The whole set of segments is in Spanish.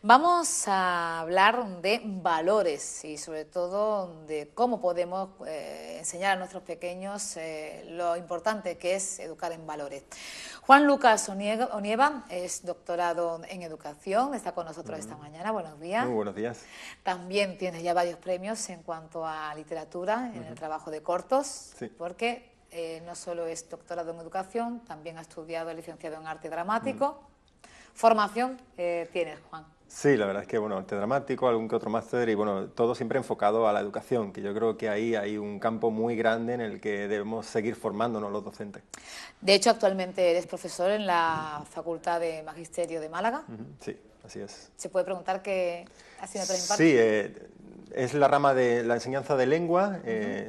Vamos a hablar de valores y sobre todo de cómo podemos enseñar a nuestros pequeños lo importante que es educar en valores. Juan Lucas Onieva es doctorado en educación, está con nosotros esta mañana. Buenos días. Muy buenos días. También tienes ya varios premios en cuanto a literatura en el trabajo de cortos, Sí. porque no solo es doctorado en educación, también ha estudiado licenciado en arte dramático. Formación tienes, Juan. Sí, la verdad es que, arte dramático, algún que otro máster y, todo siempre enfocado a la educación, que yo creo que ahí hay un campo muy grande en el que debemos seguir formándonos los docentes. De hecho, actualmente eres profesor en la Facultad de Magisterio de Málaga. Sí, así es. ¿Se puede preguntar qué asignaturas impartes? Sí, es la rama de la enseñanza de lengua,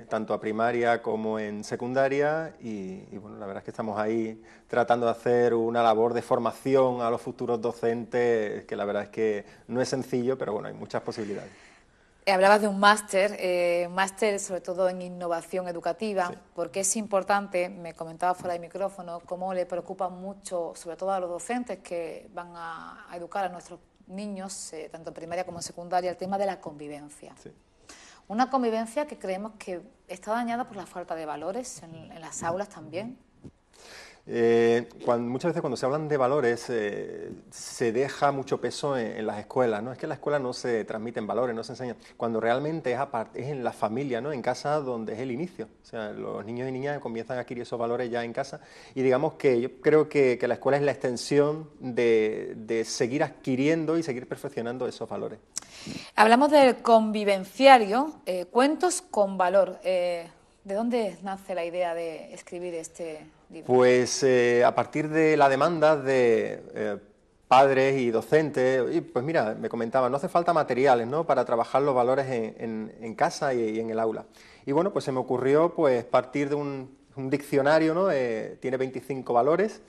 tanto a primaria como en secundaria, y la verdad es que estamos ahí tratando de hacer una labor de formación a los futuros docentes, que la verdad es que no es sencillo, pero hay muchas posibilidades. Hablabas de un máster sobre todo en innovación educativa, Sí. porque es importante, me comentaba fuera de micrófono, cómo le preocupa mucho, sobre todo a los docentes que van a educar a nuestros niños, tanto en primaria como en secundaria, el tema de la convivencia. Sí. Una convivencia que creemos que está dañada por la falta de valores en las aulas también. Muchas veces cuando se hablan de valores se deja mucho peso en las escuelas, ¿no? Es que en la escuela no se transmiten valores, no se enseñan, cuando realmente es en la familia, ¿no? En casa donde es el inicio. O sea, los niños y niñas comienzan a adquirir esos valores ya en casa y digamos que yo creo que la escuela es la extensión de seguir adquiriendo y seguir perfeccionando esos valores. Hablamos del convivenciario, cuentos con valor. ¿De dónde nace la idea de escribir este libro? Pues a partir de la demanda de padres y docentes, y pues mira, me comentaban, no hace falta materiales, ¿no?, para trabajar los valores en casa y en el aula. Y pues se me ocurrió pues partir de un diccionario, ¿no? Tiene 25 valores.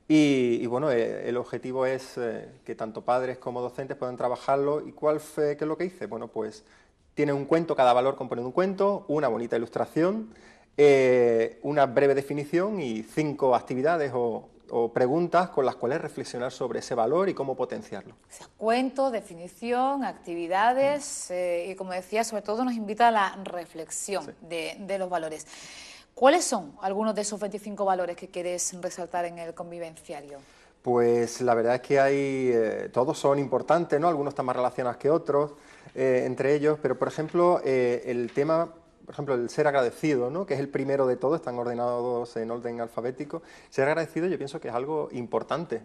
Y el objetivo es que tanto padres como docentes puedan trabajarlo. ¿Y qué es lo que hice? Pues tiene un cuento, cada valor compone un cuento, una bonita ilustración, una breve definición y 5 actividades o preguntas con las cuales reflexionar sobre ese valor y cómo potenciarlo. O sea, cuento, definición, actividades y, como decía, sobre todo nos invita a la reflexión Sí. de los valores. ¿Cuáles son algunos de esos 25 valores que quieres resaltar en el convivenciario? Pues la verdad es que todos son importantes, ¿no? Algunos están más relacionados que otros entre ellos, pero por ejemplo el tema, el ser agradecido, ¿no?, que es el primero de todos, están ordenados en orden alfabético. Ser agradecido yo pienso que es algo importante,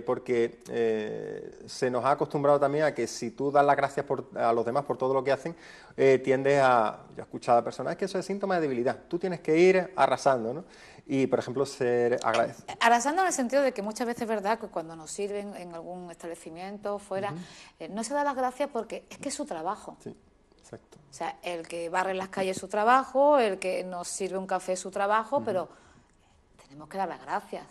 porque se nos ha acostumbrado también a que si tú das las gracias a los demás por todo lo que hacen, tiendes a, yo he escuchado a personas, es que eso es síntoma de debilidad, tú tienes que ir arrasando, ¿no? Y, por ejemplo, ser agradecido. Arrasando en el sentido de que muchas veces es verdad que cuando nos sirven en algún establecimiento fuera, no se da las gracias porque es que es su trabajo. Sí, exacto. O sea, el que barre las calles es su trabajo, el que nos sirve un café es su trabajo, pero tenemos que dar las gracias.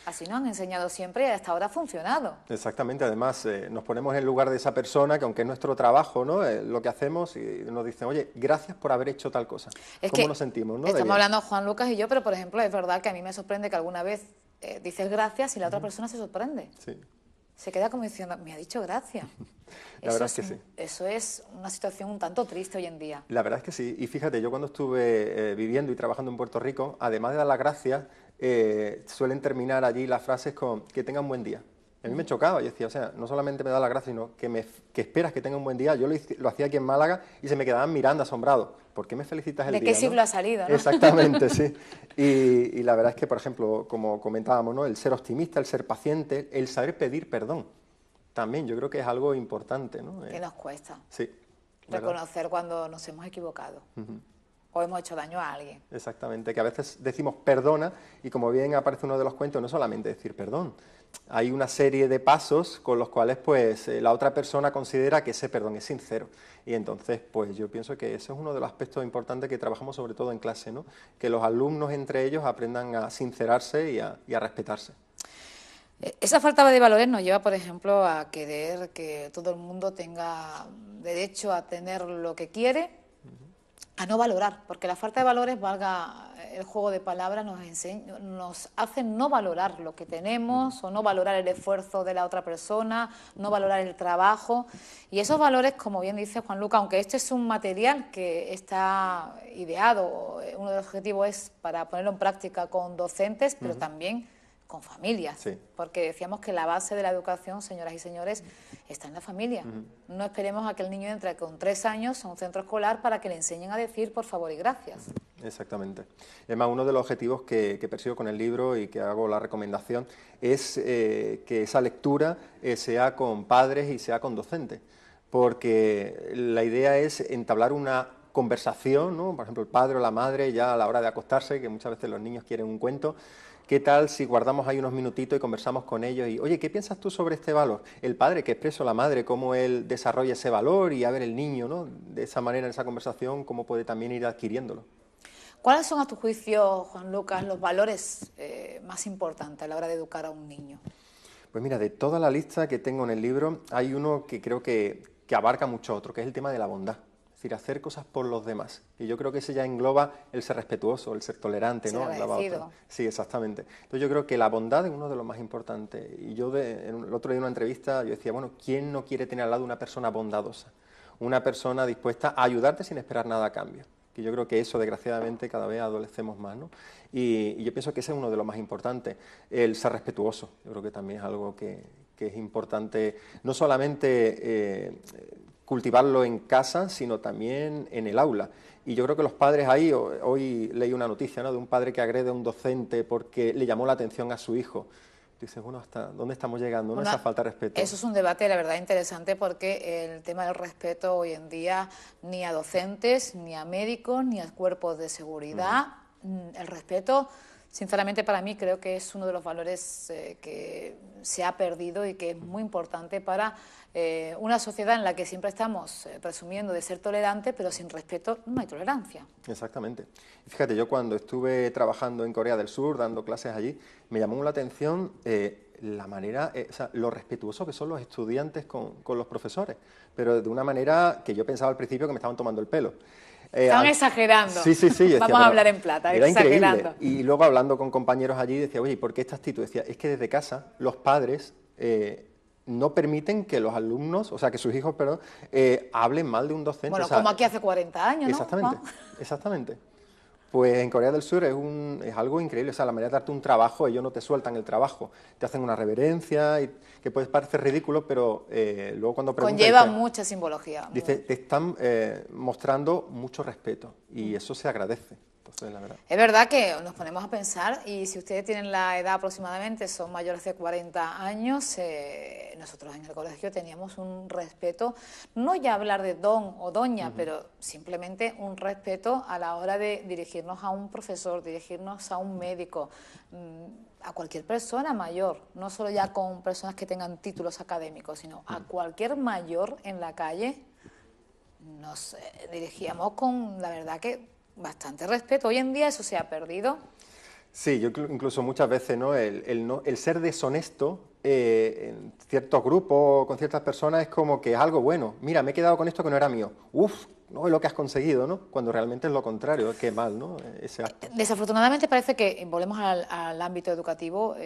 Así nos han enseñado siempre y hasta ahora ha funcionado. Exactamente, además nos ponemos en lugar de esa persona que, aunque es nuestro trabajo, ¿no?, lo que hacemos, y nos dicen, oye, gracias por haber hecho tal cosa. ¿Cómo nos sentimos, no? Estamos hablando Juan Lucas y yo, pero por ejemplo es verdad que a mí me sorprende que alguna vez dices gracias y la otra persona se sorprende. Sí. Se queda como diciendo, me ha dicho gracias. La verdad es que sí. Eso es una situación un tanto triste hoy en día. La verdad es que sí. Y fíjate, yo cuando estuve viviendo y trabajando en Puerto Rico, además de dar las gracias, suelen terminar allí las frases con que tengan un buen día. A mí me chocaba, yo decía, o sea, no solamente me da las gracias, sino que esperas que tenga un buen día. Yo lo hacía aquí en Málaga y se me quedaban mirando asombrados. ¿Por qué me felicitas el día? ¿De qué siglo ha salido, no? Exactamente, sí. Y la verdad es que, por ejemplo, como comentábamos, ¿no?, el ser optimista, el ser paciente, el saber pedir perdón, también yo creo que es algo importante, ¿no? Que nos cuesta. Sí. Reconocer cuando nos hemos equivocado. O hemos hecho daño a alguien. Exactamente, que a veces decimos perdona y, como bien aparece uno de los cuentos, no solamente decir perdón. Hay una serie de pasos con los cuales pues la otra persona considera que ese perdón es sincero. Y entonces pues yo pienso que ese es uno de los aspectos importantes que trabajamos sobre todo en clase, ¿no? Que los alumnos entre ellos aprendan a sincerarse y a respetarse. Esa falta de valores nos lleva, por ejemplo, a querer que todo el mundo tenga derecho a tener lo que quiere a no valorar, porque la falta de valores, valga el juego de palabras, nos hace no valorar lo que tenemos o no valorar el esfuerzo de la otra persona, no valorar el trabajo. Y esos valores, como bien dice Juan Luca, aunque este es un material que está ideado, uno de los objetivos es para ponerlo en práctica con docentes, pero también con familias, Sí. porque decíamos que la base de la educación, señoras y señores, está en la familia. No esperemos a que el niño entre con 3 años a un centro escolar para que le enseñen a decir por favor y gracias. Exactamente. Además, uno de los objetivos que persigo con el libro y que hago la recomendación es que esa lectura sea con padres y sea con docentes, porque la idea es entablar una conversación, ¿no? Por ejemplo, el padre o la madre ya a la hora de acostarse, que muchas veces los niños quieren un cuento. ¿Qué tal si guardamos ahí unos minutitos y conversamos con ellos? Y, oye, ¿qué piensas tú sobre este valor? El padre que expresa a la madre, cómo él desarrolla ese valor y a ver el niño, ¿no? De esa manera, en esa conversación, cómo puede también ir adquiriéndolo. ¿Cuáles son, a tu juicio, Juan Lucas, los valores más importantes a la hora de educar a un niño? Pues mira, de toda la lista que tengo en el libro, hay uno que creo que abarca mucho otro, que es el tema de la bondad. Es decir, hacer cosas por los demás. Y yo creo que ese ya engloba el ser respetuoso, el ser tolerante, Ser ¿no? agradecido. Sí, exactamente. Entonces yo creo que la bondad es uno de los más importantes. Y yo en el otro día en una entrevista yo decía, bueno, ¿quién no quiere tener al lado una persona bondadosa? Una persona dispuesta a ayudarte sin esperar nada a cambio. Que yo creo que eso, desgraciadamente, cada vez adolecemos más, ¿no? Y yo pienso que ese es uno de los más importantes, el ser respetuoso. Yo creo que también es algo que es importante, no solamente cultivarlo en casa, sino también en el aula. Y yo creo que los padres ahí, hoy leí una noticia, ¿no?, de un padre que agrede a un docente porque le llamó la atención a su hijo. Dices, bueno, ¿hasta dónde estamos llegando? ¿No? Esa falta de respeto. Eso es un debate, la verdad, interesante, porque el tema del respeto hoy en día, ni a docentes, ni a médicos, ni a cuerpos de seguridad, el respeto, sinceramente, para mí creo que es uno de los valores que se ha perdido y que es muy importante para una sociedad en la que siempre estamos presumiendo de ser tolerantes, pero sin respeto no hay tolerancia. Exactamente. Y fíjate, yo cuando estuve trabajando en Corea del Sur, dando clases allí, me llamó la atención la manera, o sea, lo respetuosos que son los estudiantes con los profesores, pero de una manera que yo pensaba al principio que me estaban tomando el pelo. Estaban exagerando. Sí, sí, sí. Vamos a hablar en plata, era exagerando. Increíble. Y luego hablando con compañeros allí decía, oye, ¿y por qué esta actitud? Decía, es que desde casa los padres no permiten que los alumnos, o sea, que sus hijos, perdón, hablen mal de un docente. Bueno, o sea, como aquí hace 40 años, ¿no? Exactamente, exactamente. Pues en Corea del Sur es algo increíble, o sea, la manera de darte un trabajo, ellos no te sueltan el trabajo, te hacen una reverencia, y que puede parecer ridículo, pero luego cuando preguntas... Conlleva mucha simbología. Dice, te están mostrando mucho respeto y eso se agradece. Entonces, la verdad. Es verdad que nos ponemos a pensar, y si ustedes tienen la edad aproximadamente, son mayores de 40 años, nosotros en el colegio teníamos un respeto, no ya hablar de don o doña, pero simplemente un respeto a la hora de dirigirnos a un profesor, dirigirnos a un médico, a cualquier persona mayor, no solo ya con personas que tengan títulos académicos, sino a cualquier mayor en la calle. Nos dirigíamos con, la verdad, que bastante respeto. Hoy en día eso se ha perdido. Sí, yo incluso muchas veces, ¿no?, el ser deshonesto en ciertos grupos, con ciertas personas, es como que es algo bueno. Mira, me he quedado con esto que no era mío. Uf, no es lo que has conseguido, ¿no? Cuando realmente es lo contrario, qué mal, ¿no?, ese acto. Desafortunadamente parece que, volvemos al ámbito educativo,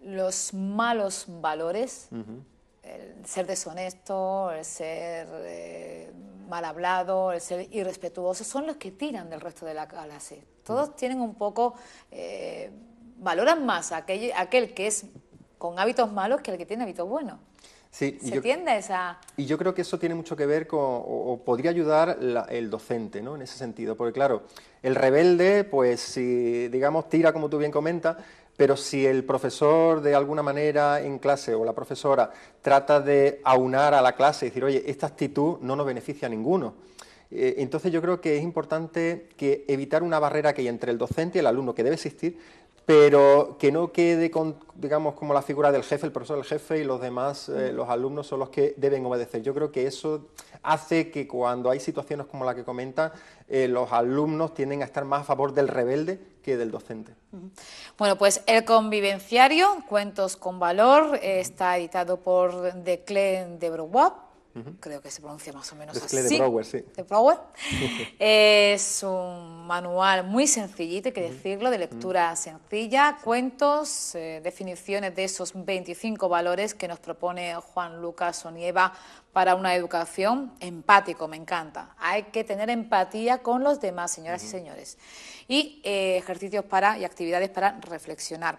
los malos valores, el ser deshonesto, el ser mal hablado, el ser irrespetuoso, son los que tiran del resto de la clase. Todos tienen un poco, valoran más a aquel que es con hábitos malos que el que tiene hábitos buenos. Sí, ¿Se tiende a esa...? Y yo creo que eso tiene mucho que ver con, o podría ayudar el docente, ¿no?, en ese sentido, porque claro, el rebelde, pues si, digamos, tira como tú bien comentas, pero si el profesor de alguna manera en clase o la profesora trata de aunar a la clase y decir, oye, esta actitud no nos beneficia a ninguno. Entonces yo creo que es importante que evitar una barrera que hay entre el docente y el alumno, que debe existir, pero que no quede con, digamos, como la figura del jefe, el profesor el jefe y los demás, los alumnos son los que deben obedecer. Yo creo que eso hace que cuando hay situaciones como la que comenta, los alumnos tienden a estar más a favor del rebelde que del docente. Bueno, pues El convivenciario, cuentos con valor, está editado por Declé de Brouard, creo que se pronuncia más o menos Desclée así. de Brouwer, sí. De Brouwer. Es un manual muy sencillito, hay que decirlo, de lectura sencilla, cuentos, definiciones de esos 25 valores que nos propone Juan Lucas Onieva para una educación empático, me encanta. Hay que tener empatía con los demás, señoras y señores. Y ejercicios y actividades para reflexionar.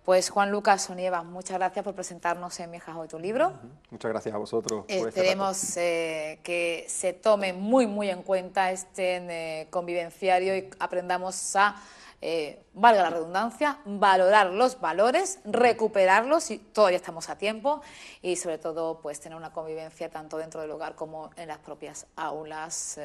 Pues Juan Lucas Onieva, muchas gracias por presentarnos en Mi hija hoy tu libro. Muchas gracias a vosotros por este rato. Esperemos que se tome muy en cuenta este convivenciario y aprendamos a, valga la redundancia, valorar los valores, recuperarlos, y todavía estamos a tiempo, y sobre todo pues tener una convivencia tanto dentro del hogar como en las propias aulas.